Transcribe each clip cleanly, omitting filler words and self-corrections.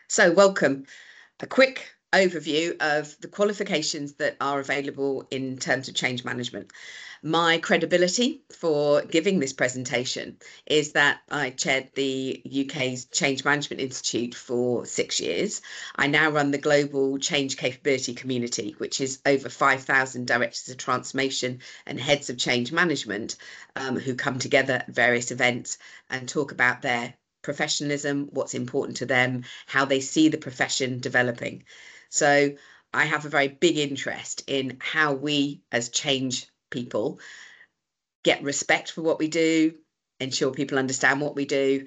So welcome. A quick overview of the qualifications that are available in terms of change management. My credibility for giving this presentation is that I chaired the UK's Change Management Institute for 6 years. I now run the Global Change Capability Community, which is over 5,000 directors of transformation and heads of change management who come together at various events and talk about their professionalism, what's important to them, how they see the profession developing. So I have a very big interest in how we as change people get respect for what we do, ensure people understand what we do.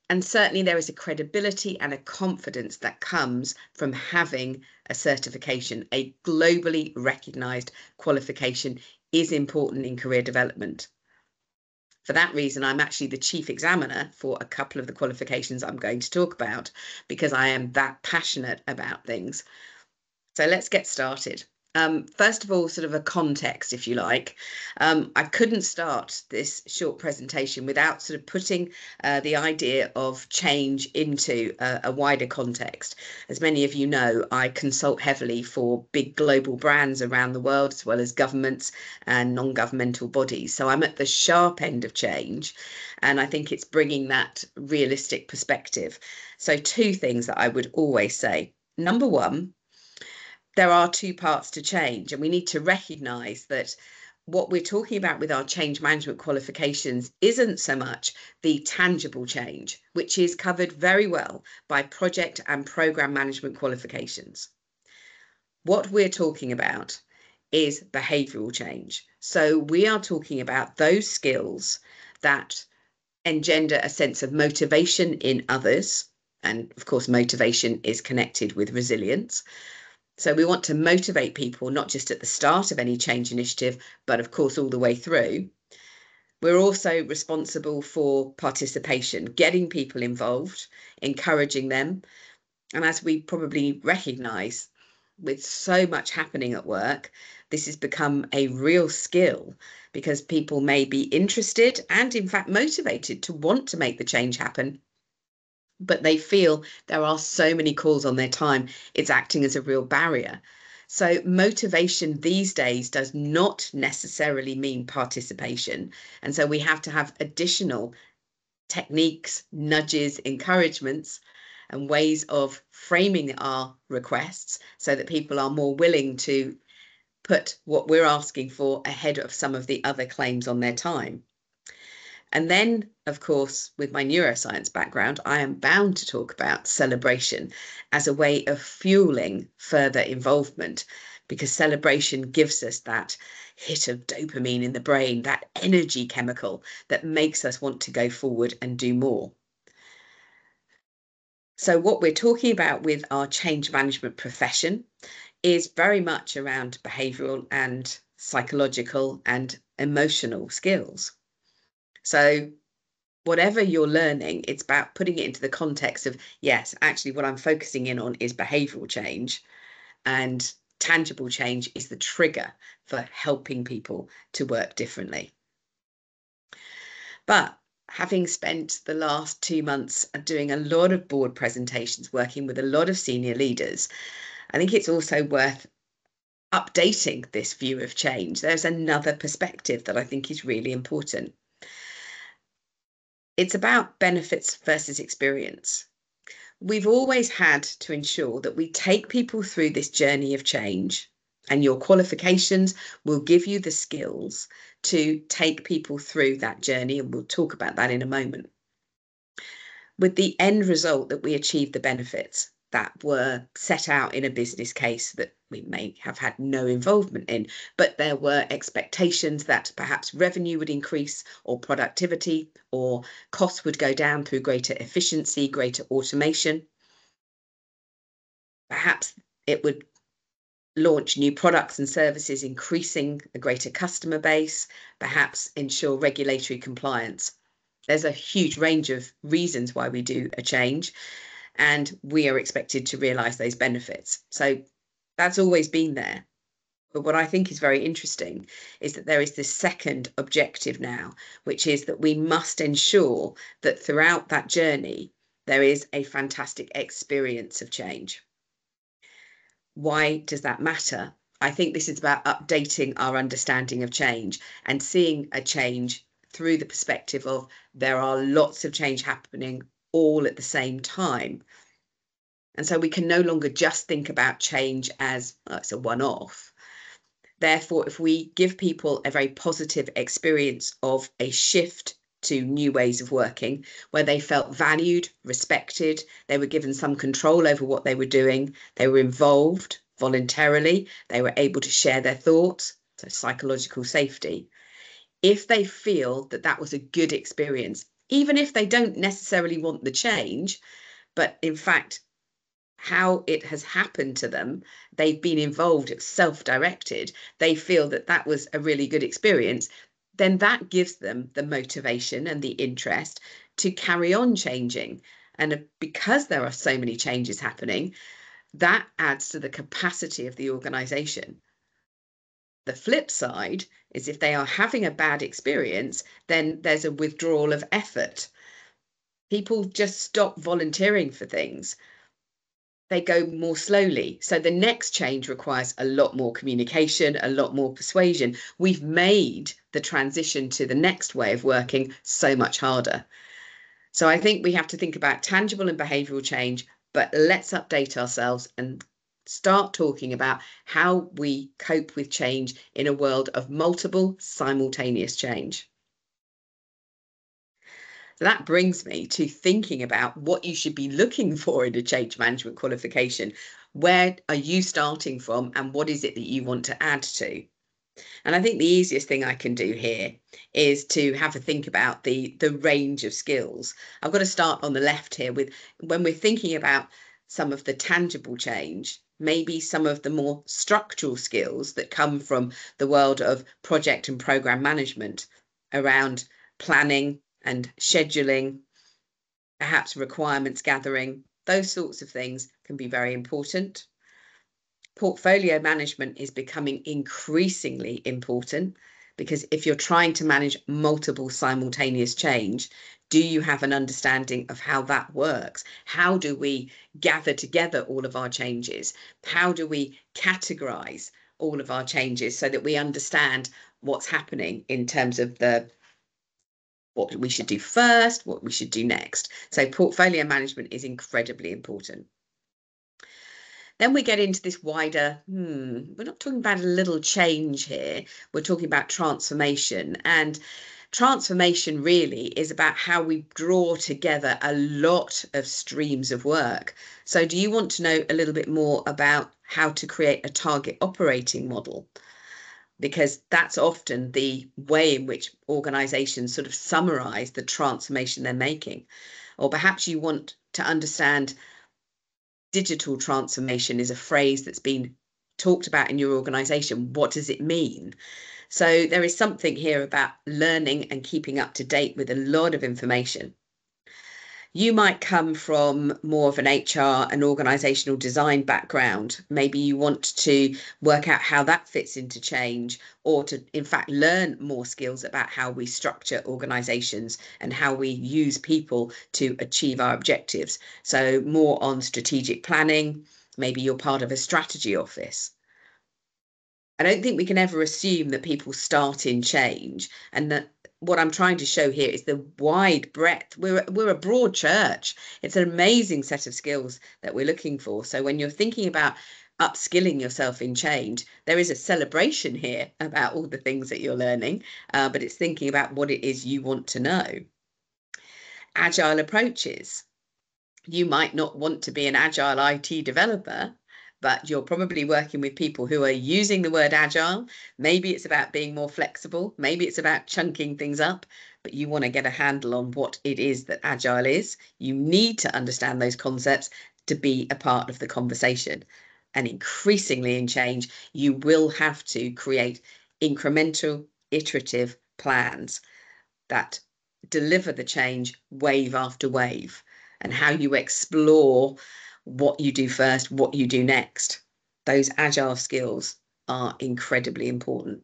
And certainly there is a credibility and a confidence that comes from having a certification. A globally recognised qualification is important in career development. For that reason, I'm actually the chief examiner for a couple of the qualifications I'm going to talk about because I am that passionate about things. So let's get started. First of all, sort of a context, if you like. I couldn't start this short presentation without sort of putting the idea of change into a wider context. As many of you know, I consult heavily for big global brands around the world, as well as governments and non-governmental bodies. So I'm at the sharp end of change, and I think it's bringing that realistic perspective. So two things that I would always say. Number one, there are two parts to change, and we need to recognise that what we're talking about with our change management qualifications isn't so much the tangible change, which is covered very well by project and programme management qualifications. What we're talking about is behavioural change. So we are talking about those skills that engender a sense of motivation in others. And of course, motivation is connected with resilience. So we want to motivate people, not just at the start of any change initiative, but of course, all the way through. We're also responsible for participation, getting people involved, encouraging them. And as we probably recognise, with so much happening at work, this has become a real skill because people may be interested and in fact motivated to want to make the change happen, but they feel there are so many calls on their time, it's acting as a real barrier. So motivation these days does not necessarily mean participation. And so we have to have additional techniques, nudges, encouragements, and ways of framing our requests so that people are more willing to put what we're asking for ahead of some of the other claims on their time. And then, of course, with my neuroscience background, I am bound to talk about celebration as a way of fueling further involvement, because celebration gives us that hit of dopamine in the brain, that energy chemical that makes us want to go forward and do more. So what we're talking about with our change management profession is very much around behavioural and psychological and emotional skills. So whatever you're learning, it's about putting it into the context of, yes, actually what I'm focusing in on is behavioural change, and tangible change is the trigger for helping people to work differently. But having spent the last 2 months doing a lot of board presentations, working with a lot of senior leaders, I think it's also worth updating this view of change. There's another perspective that I think is really important. It's about benefits versus experience. We've always had to ensure that we take people through this journey of change, and your qualifications will give you the skills to take people through that journey, and we'll talk about that in a moment. With the end result that we achieve the benefits that were set out in a business case that we may have had no involvement in, but there were expectations that perhaps revenue would increase or productivity or costs would go down through greater efficiency, greater automation. Perhaps it would launch new products and services, increasing a greater customer base, perhaps ensure regulatory compliance. There's a huge range of reasons why we do a change, and we are expected to realise those benefits. So that's always been there. But what I think is very interesting is that there is this second objective now, which is that we must ensure that throughout that journey, there is a fantastic experience of change. Why does that matter? I think this is about updating our understanding of change and seeing a change through the perspective of there are lots of change happening all at the same time. And so we can no longer just think about change as it's a one-off. Therefore, if we give people a very positive experience of a shift to new ways of working, where they felt valued, respected, they were given some control over what they were doing, they were involved voluntarily, they were able to share their thoughts, so psychological safety. If they feel that that was a good experience, even if they don't necessarily want the change, but in fact, how it has happened to them, they've been involved, it's self-directed, they feel that that was a really good experience, then that gives them the motivation and the interest to carry on changing. And because there are so many changes happening, that adds to the capacity of the organization. The flip side is if they are having a bad experience, then there's a withdrawal of effort. People just stop volunteering for things. They go more slowly. So the next change requires a lot more communication, a lot more persuasion. We've made the transition to the next way of working so much harder. So I think we have to think about tangible and behavioural change, but let's update ourselves and start talking about how we cope with change in a world of multiple simultaneous change. So that brings me to thinking about what you should be looking for in a change management qualification. Where are you starting from and what is it that you want to add to? And I think the easiest thing I can do here is to have a think about the range of skills. I've got to start on the left here with when we're thinking about some of the tangible change, maybe some of the more structural skills that come from the world of project and program management around planning and scheduling, perhaps requirements gathering, those sorts of things can be very important. Portfolio management is becoming increasingly important because if you're trying to manage multiple simultaneous change, do you have an understanding of how that works? How do we gather together all of our changes? How do we categorize all of our changes so that we understand what's happening in terms of what we should do first, what we should do next? So portfolio management is incredibly important. Then we get into this wider, we're not talking about a little change here, we're talking about transformation. And transformation really is about how we draw together a lot of streams of work. So do you want to know a little bit more about how to create a target operating model? Because that's often the way in which organizations sort of summarize the transformation they're making. Or perhaps you want to understand digital transformation is a phrase that's been talked about in your organization. What does it mean? So there is something here about learning and keeping up to date with a lot of information. You might come from more of an HR and organizational design background. Maybe you want to work out how that fits into change, or to, in fact, learn more skills about how we structure organizations and how we use people to achieve our objectives. So more on strategic planning. Maybe you're part of a strategy office. I don't think we can ever assume that people start in change, and that what I'm trying to show here is the wide breadth. We're a broad church. It's an amazing set of skills that we're looking for. So when you're thinking about upskilling yourself in change, there is a celebration here about all the things that you're learning, but it's thinking about what it is you want to know. Agile approaches. You might not want to be an agile IT developer, but you're probably working with people who are using the word agile. Maybe it's about being more flexible. Maybe it's about chunking things up, but you want to get a handle on what it is that agile is. You need to understand those concepts to be a part of the conversation. And increasingly in change, you will have to create incremental, iterative plans that deliver the change wave after wave, and how you explore what you do first, what you do next. Those agile skills are incredibly important.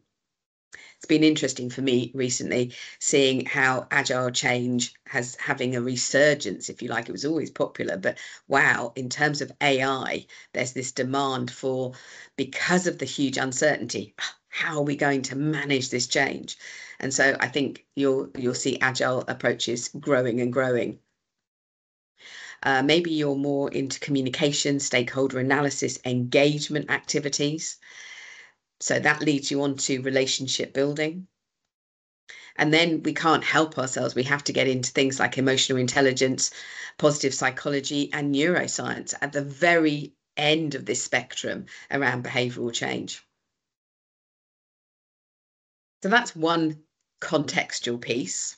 it's been interesting for me recently seeing how agile change has having a resurgence, if you like. It was always popular, but wow, in terms of AI, there's this demand for, because of the huge uncertainty, how are we going to manage this change? And so I think you'll see agile approaches growing and growing. Maybe you're more into communication, stakeholder analysis, engagement activities. So that leads you on to relationship building. And then we can't help ourselves. We have to get into things like emotional intelligence, positive psychology, and neuroscience at the very end of this spectrum around behavioral change. So that's one contextual piece.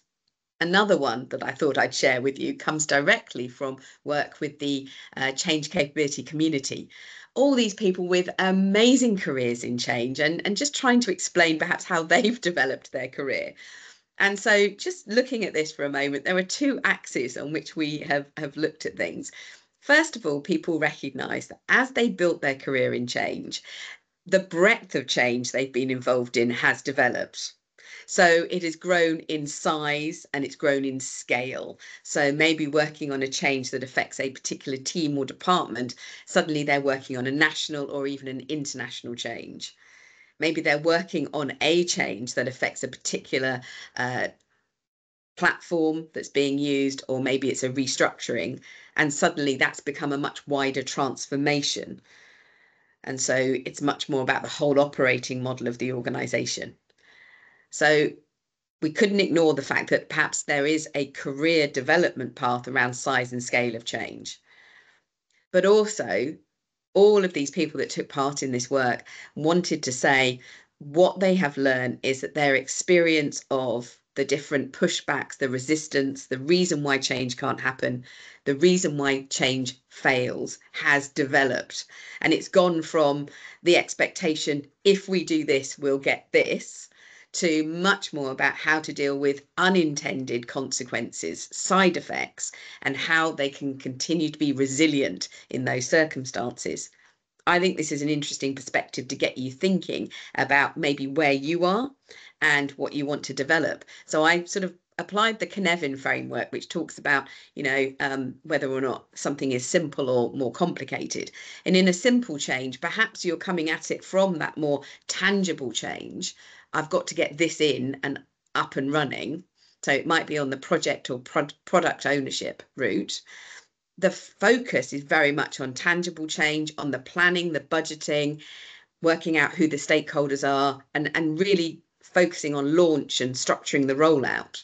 Another one that I thought I'd share with you comes directly from work with the change capability community. All these people with amazing careers in change, and just trying to explain perhaps how they've developed their career. And so just looking at this for a moment, there are two axes on which we have looked at things. First of all, people recognise that as they built their career in change, the breadth of change they've been involved in has developed. So it has grown in size and it's grown in scale. So maybe working on a change that affects a particular team or department, suddenly they're working on a national or even an international change. Maybe they're working on a change that affects a particular platform that's being used, or maybe it's a restructuring, and suddenly that's become a much wider transformation. And so it's much more about the whole operating model of the organization. So we couldn't ignore the fact that perhaps there is a career development path around size and scale of change. But also, all of these people that took part in this work wanted to say what they have learned is that their experience of the different pushbacks, the resistance, the reason why change can't happen, the reason why change fails has developed. And it's gone from the expectation, if we do this, we'll get this, to much more about how to deal with unintended consequences, side effects, and how they can continue to be resilient in those circumstances. I think this is an interesting perspective to get you thinking about maybe where you are and what you want to develop. So I sort of applied the Cynefin framework, which talks about, whether or not something is simple or more complicated. And in a simple change, perhaps you're coming at it from that more tangible change. I've got to get this in and up and running. So it might be on the project or product ownership route. The focus is very much on tangible change, on the planning, the budgeting, working out who the stakeholders are, and really focusing on launch and structuring the rollout.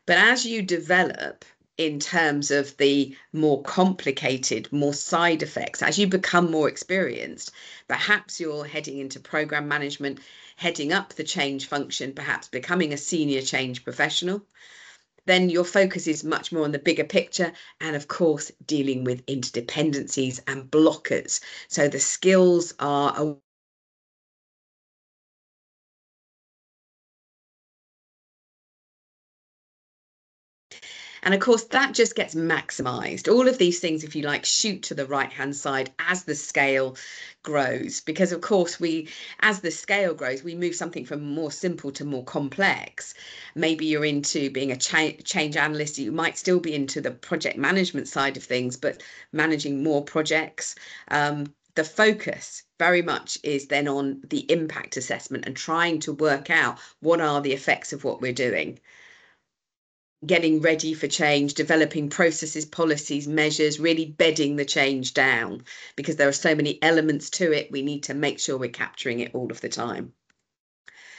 But as you develop in terms of the more complicated, more side effects, as you become more experienced, perhaps you're heading into program management, heading up the change function, perhaps becoming a senior change professional. Then your focus is much more on the bigger picture and, of course, dealing with interdependencies and blockers. So the skills are and of course, that just gets maximized. All of these things, if you like, shoot to the right-hand side as the scale grows. Because, of course, as the scale grows, we move something from more simple to more complex. Maybe you're into being a change analyst. You might still be into the project management side of things, but managing more projects. The focus very much is then on the impact assessment and trying to work out what are the effects of what we're doing. Getting ready for change, developing processes, policies, measures, really bedding the change down, because there are so many elements to it. We need to make sure we're capturing it all of the time.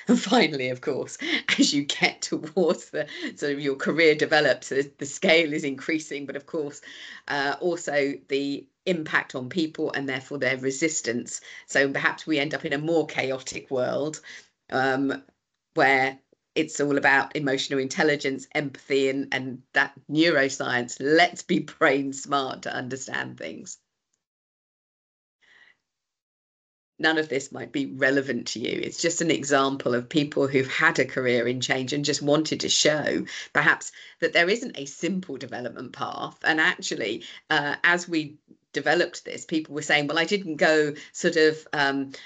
And finally, of course, as you get towards the sort of your career develops, the scale is increasing, but of course, also the impact on people and therefore their resistance. So perhaps we end up in a more chaotic world where it's all about emotional intelligence, empathy, and that neuroscience. Let's be brain smart to understand things. None of this might be relevant to you. It's just an example of people who've had a career in change and just wanted to show perhaps that there isn't a simple development path. And actually, as we developed this, people were saying, well, I didn't go sort of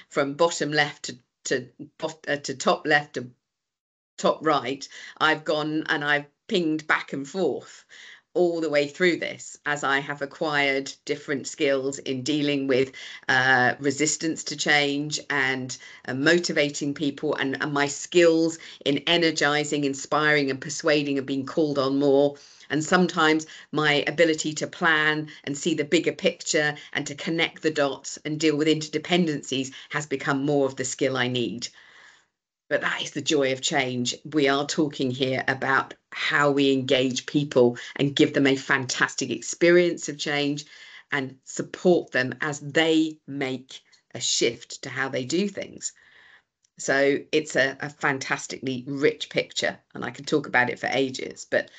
from bottom left to top left to top right, I've gone and I've pinged back and forth all the way through this as I have acquired different skills in dealing with resistance to change and motivating people, and my skills in energizing, inspiring and persuading have been called on more. And sometimes my ability to plan and see the bigger picture and to connect the dots and deal with interdependencies has become more of the skill I need. But that is the joy of change. We are talking here about how we engage people and give them a fantastic experience of change and support them as they make a shift to how they do things. So it's a fantastically rich picture, and I could talk about it for ages. But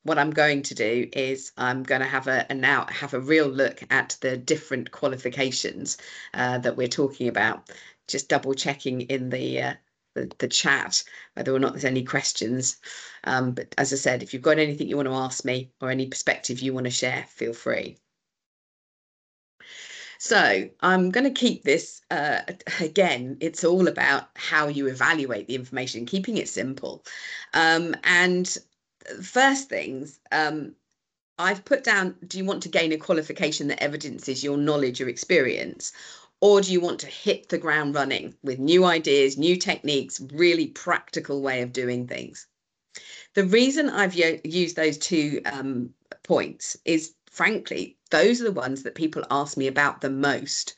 what I'm going to do is I'm going to have a real look at the different qualifications that we're talking about. Just double checking in the chat whether or not there's any questions, but as I said, if you've got anything you want to ask me or any perspective you want to share, feel free. So I'm going to keep this again, it's all about how you evaluate the information, keeping it simple. And first things, I've put down, do you want to gain a qualification that evidences your knowledge or experience? Or do you want to hit the ground running with new ideas, new techniques, really practical way of doing things? The reason I've used those two points is, frankly, those are the ones that people ask me about the most.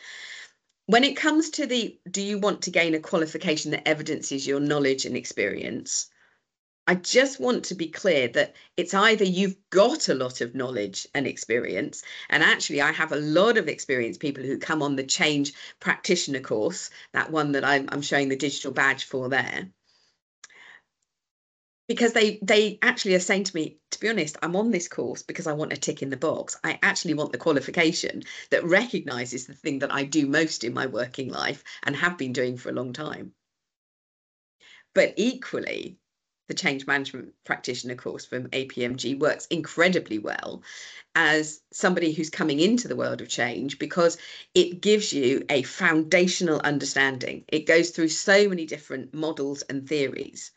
When it comes to do you want to gain a qualification that evidences your knowledge and experience? I just want to be clear that it's either you've got a lot of knowledge and experience, and actually I have a lot of experienced people who come on the change practitioner course, that one that I'm showing the digital badge for there, because they actually are saying to me, to be honest, I'm on this course because I want a tick in the box. I actually want the qualification that recognises the thing that I do most in my working life and have been doing for a long time. But equally, the change management practitioner course from APMG works incredibly well as somebody who's coming into the world of change, because it gives you a foundational understanding. It goes through so many different models and theories.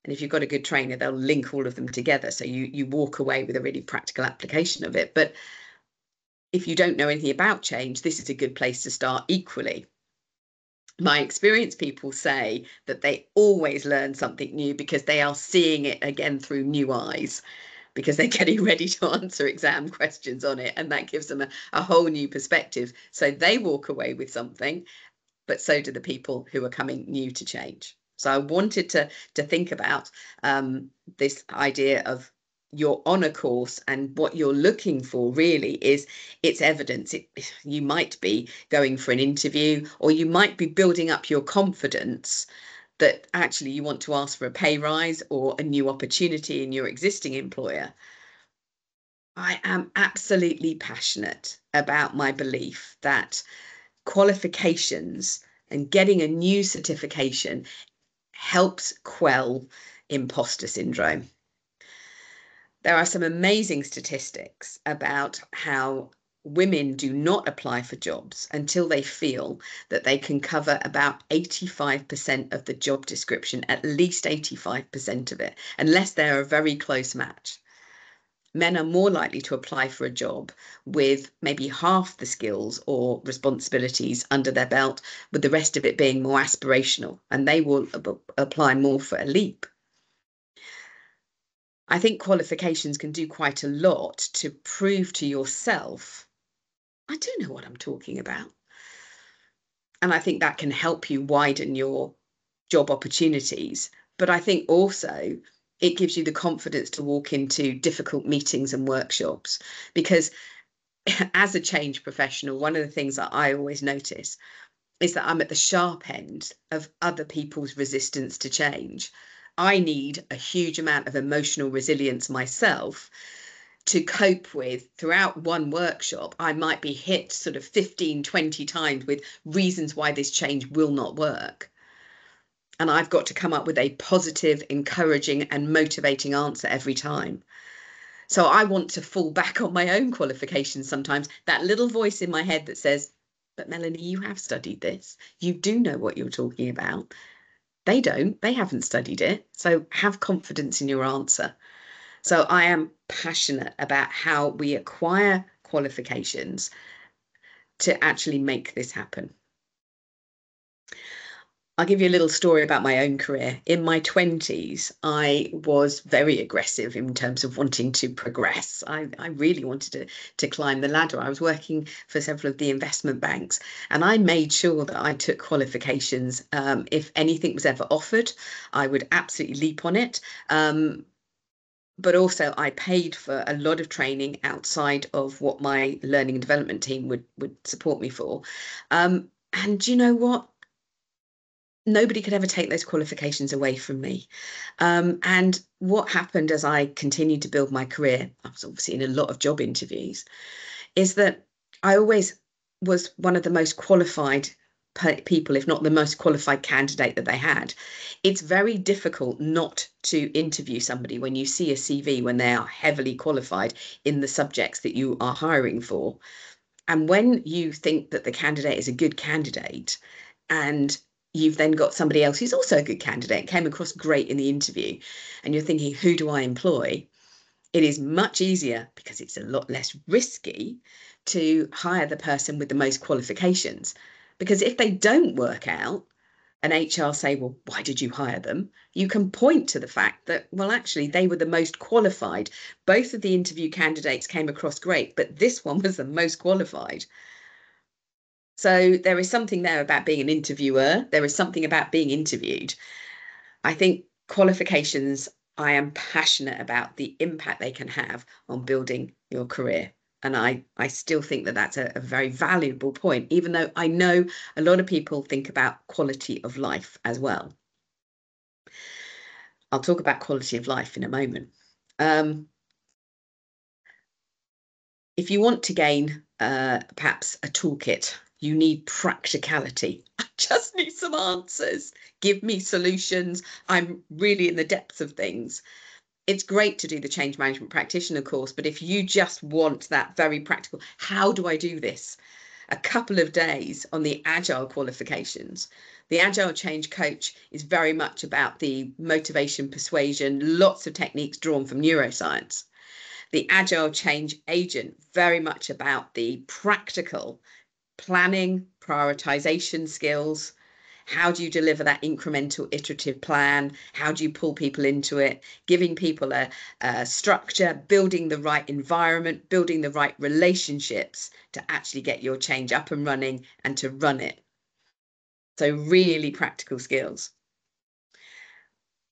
And if you've got a good trainer, they'll link all of them together. So you walk away with a really practical application of it. But if you don't know anything about change, this is a good place to start equally. My experienced people say that they always learn something new because they are seeing it again through new eyes, because they're getting ready to answer exam questions on it, and that gives them a whole new perspective. So they walk away with something, but so do the people who are coming new to change. So I wanted to think about this idea of you're on a course, and what you're looking for really is its evidence. You might be going for an interview, or you might be building up your confidence that actually you want to ask for a pay rise or a new opportunity in your existing employer. I am absolutely passionate about my belief that qualifications and getting a new certification helps quell imposter syndrome. There are some amazing statistics about how women do not apply for jobs until they feel that they can cover about 85% of the job description, at least 85% of it, unless they're a very close match. Men are more likely to apply for a job with maybe half the skills or responsibilities under their belt, with the rest of it being more aspirational, and they will apply more for a leap. I think qualifications can do quite a lot to prove to yourself, I do know what I'm talking about. And I think that can help you widen your job opportunities. But I think also it gives you the confidence to walk into difficult meetings and workshops, because as a change professional, one of the things that I always notice is that I'm at the sharp end of other people's resistance to change. I need a huge amount of emotional resilience myself to cope with. Throughout one workshop, I might be hit sort of 15, 20 times with reasons why this change will not work. And I've got to come up with a positive, encouraging and motivating answer every time. So I want to fall back on my own qualifications sometimes, that little voice in my head that says, But Melanie, you have studied this. You do know what you're talking about. They don't. They haven't studied it. So have confidence in your answer. So I am passionate about how we acquire qualifications to actually make this happen. I'll give you a little story about my own career. In my 20s, I was very aggressive in terms of wanting to progress. I really wanted to climb the ladder. I was working for several of the investment banks, and I made sure that I took qualifications. If anything was ever offered, I would absolutely leap on it. But also I paid for a lot of training outside of what my learning and development team would support me for. And you know what? Nobody could ever take those qualifications away from me. And what happened as I continued to build my career, I was obviously in a lot of job interviews, is that I always was one of the most qualified people, if not the most qualified candidate that they had. It's very difficult not to interview somebody when you see a CV when they are heavily qualified in the subjects that you are hiring for. And when you think that the candidate is a good candidate, and you've then got somebody else who's also a good candidate, came across great in the interview, and you're thinking, who do I employ? It is much easier, because it's a lot less risky, to hire the person with the most qualifications. Because if they don't work out and HR say, well, why did you hire them? You can point to the fact that, well, actually, they were the most qualified. Both of the interview candidates came across great, but this one was the most qualified. So there is something there about being an interviewer. There is something about being interviewed. I think qualifications, I am passionate about the impact they can have on building your career. And I still think that that's a very valuable point, even though I know a lot of people think about quality of life as well. I'll talk about quality of life in a moment. If you want to gain perhaps a toolkit, you need practicality. I just need some answers. Give me solutions. I'm really in the depths of things. It's great to do the change management practitioner course, but if you just want that very practical, how do I do this? A couple of days on the agile qualifications. The agile change coach is very much about the motivation, persuasion, lots of techniques drawn from neuroscience. The agile change agent, very much about the practical planning, prioritization skills. How do you deliver that incremental iterative plan? How do you pull people into it? Giving people a structure, building the right environment, building the right relationships to actually get your change up and running and to run it. So really practical skills.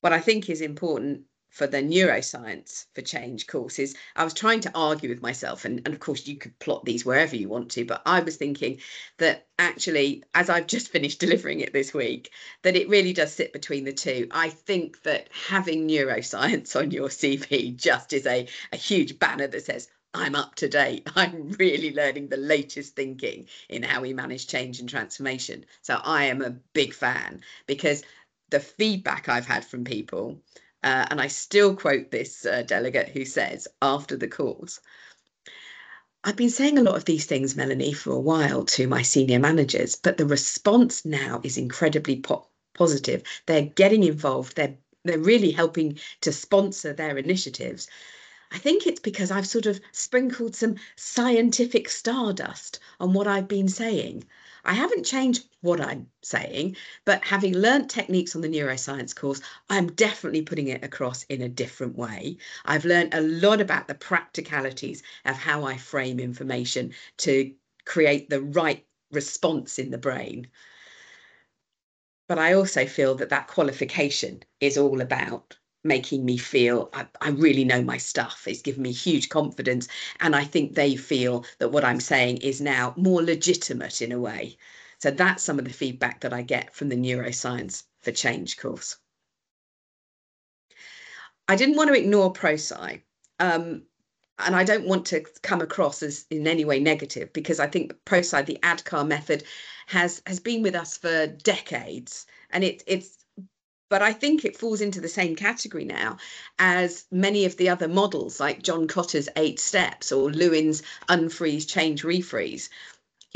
What I think is important for the neuroscience for change courses, I was trying to argue with myself, and of course you could plot these wherever you want to, but I was thinking that actually, as I've just finished delivering it this week, that it really does sit between the two. I think that having neuroscience on your CV just is a huge banner that says, I'm up to date. I'm really learning the latest thinking in how we manage change and transformation. So I am a big fan, because the feedback I've had from people, and I still quote this delegate who says after the course, I've been saying a lot of these things, Melanie, for a while to my senior managers, but the response now is incredibly positive. They're getting involved. They're really helping to sponsor their initiatives. I think it's because I've sort of sprinkled some scientific stardust on what I've been saying. I haven't changed what I'm saying, but having learnt techniques on the neuroscience course, I'm definitely putting it across in a different way. I've learned a lot about the practicalities of how I frame information to create the right response in the brain. But I also feel that that qualification is all about making me feel I really know my stuff. It's given me huge confidence. And I think they feel that what I'm saying is now more legitimate in a way. So that's some of the feedback that I get from the Neuroscience for Change course. I didn't want to ignore ProSci. And I don't want to come across as in any way negative, because I think ProSci, the ADCAR method, has been with us for decades, and but I think it falls into the same category now as many of the other models, like John Cotter's 8 steps or Lewin's unfreeze, change, refreeze.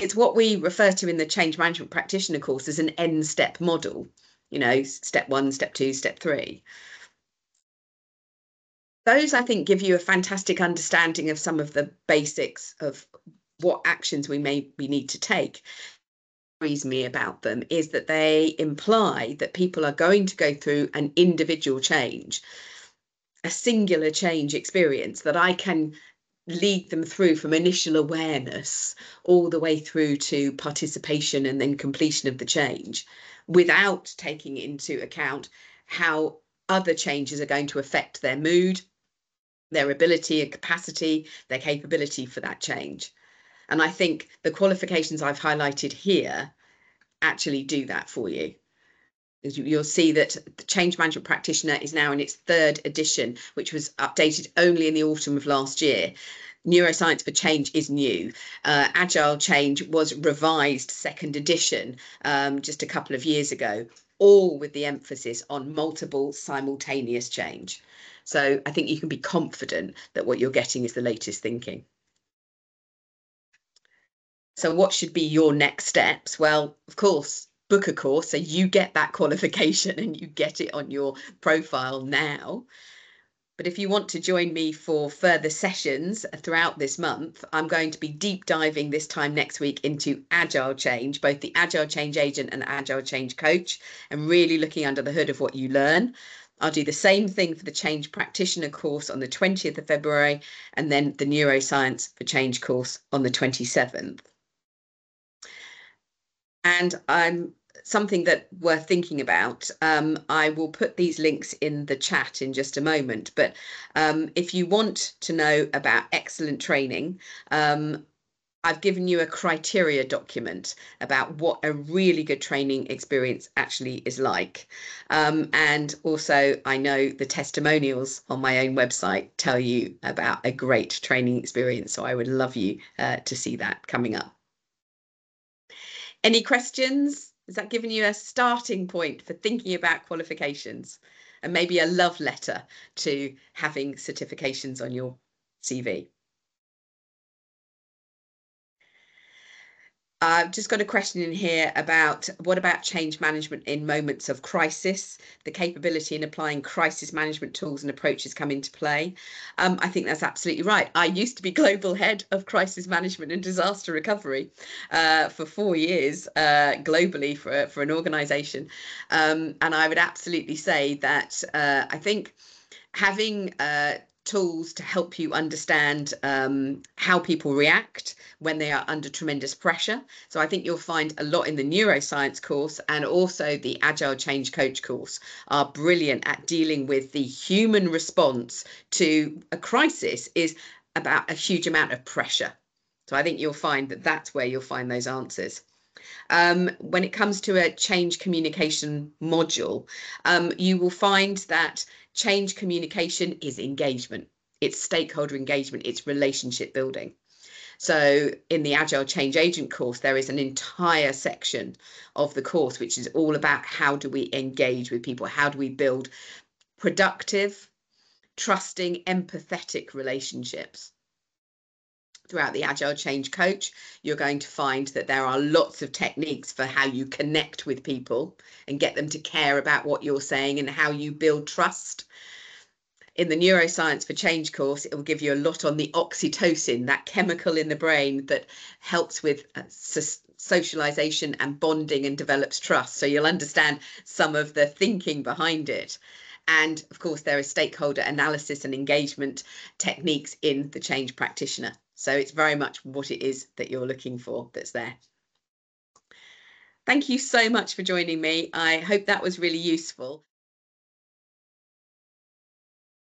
it's what we refer to in the change management practitioner course as an N-step model, step 1, step 2, step 3. Those, I think, give you a fantastic understanding of some of the basics of what actions we need to take. What worries me about them is that they imply that people are going to go through an individual change, a singular change experience that I can lead them through from initial awareness all the way through to participation and then completion of the change, without taking into account how other changes are going to affect their mood, their ability and capacity, their capability for that change. And I think the qualifications I've highlighted here actually do that for you. You'll see that the Change Management Practitioner is now in its 3rd edition, which was updated only in the autumn of last year. Neuroscience for Change is new. Agile Change was revised 2nd edition just a couple of years ago, all with the emphasis on multiple simultaneous change. So I think you can be confident that what you're getting is the latest thinking. So what should be your next steps? Well, of course, book a course so you get that qualification and you get it on your profile now. But if you want to join me for further sessions throughout this month, I'm going to be deep diving this time next week into Agile Change, both the Agile Change Agent and Agile Change Coach, and really looking under the hood of what you learn. I'll do the same thing for the Change Practitioner course on the 20th of February, and then the Neuroscience for Change course on the 27th. And something that worth thinking about, I will put these links in the chat in just a moment, but if you want to know about excellent training, I've given you a criteria document about what a really good training experience actually is like. And also, I know the testimonials on my own website tell you about a great training experience, so I would love you to see that coming up. Any questions? Has that given you a starting point for thinking about qualifications and maybe a love letter to having certifications on your CV? I've just got a question in here about what about change management in moments of crisis? The capability in applying crisis management tools and approaches come into play. I think that's absolutely right. I used to be global head of crisis management and disaster recovery for 4 years globally for an organization. And I would absolutely say that I think having tools to help you understand how people react when they are under tremendous pressure. So I think you'll find a lot in the neuroscience course, and also the Agile Change Coach course are brilliant at dealing with the human response to a crisis is about a huge amount of pressure. So I think you'll find that that's where you'll find those answers. When it comes to a change communication module, you will find that change communication is engagement. It's stakeholder engagement. It's relationship building. So in the Agile Change Agent course, there is an entire section of the course which is all about how do we engage with people? How do we build productive, trusting, empathetic relationships? Throughout the Agile Change Coach, you're going to find that there are lots of techniques for how you connect with people and get them to care about what you're saying and how you build trust. In the Neuroscience for Change course, it will give you a lot on the oxytocin, that chemical in the brain that helps with socialization and bonding and develops trust. So you'll understand some of the thinking behind it. And of course, there is stakeholder analysis and engagement techniques in the Change Practitioner. So it's very much what it is that you're looking for that's there. Thank you so much for joining me. I hope that was really useful.